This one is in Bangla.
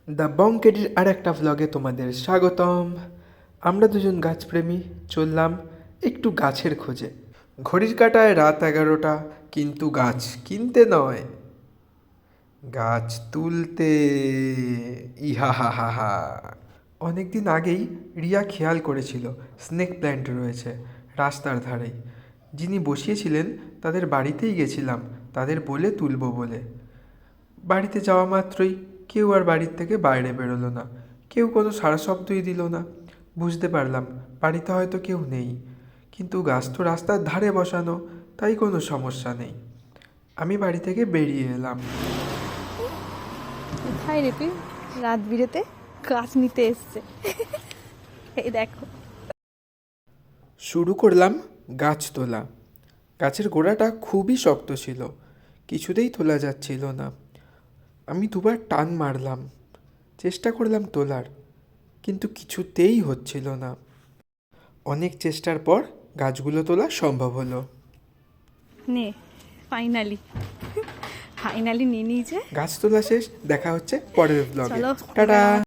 দ্য বংকেডির আর একটা ভ্লগে তোমাদের স্বাগতম। আমরা দুজন গাছপ্রেমী চললাম একটু গাছের খোঁজে। ঘড়ির কাঁটায় রাত 11টা, কিন্তু গাছ কিনতে নয়, গাছ তুলতে। ইহা হা হা হা। অনেকদিন আগেই রিয়া খেয়াল করেছিল স্নেক প্ল্যান্ট রয়েছে রাস্তার ধারেই। যিনি বসিয়েছিলেন তাদের বাড়িতেই গেছিলাম তাদের বলে তুলবো বলে। বাড়িতে যাওয়া মাত্রই কেউ আর বাড়ির থেকে বাইরে বেরোলো না, কেউ কোনো সাড়া শব্দই দিল না। বুঝতে পারলাম বাড়িতে হয়তো কেউ নেই, কিন্তু গাছ তো রাস্তার ধারে বসানো, তাই কোনো সমস্যা নেই। আমি বাড়ি থেকে বেরিয়ে এলাম। কোথায় রে তুই? রাত বিরেতে গাছ নিতে এসছে। এই দেখো, শুরু করলাম গাছ তোলা। গাছের গোড়াটা খুবই শক্ত ছিল, কিছুতেই তোলা যাচ্ছিল না। আমি দুবার টান মারলাম, চেষ্টা করলাম তোলার, কিন্তু কিছুতেই হচ্ছিল না। অনেক চেষ্টার পর গাছগুলো তোলা সম্ভব হলো। নে ফাইনালি ফাইনালি নিয়ে নিয়েছে। গাছ তোলা শেষ, দেখা হচ্ছে পরের ব্লগে। চলো টাটা।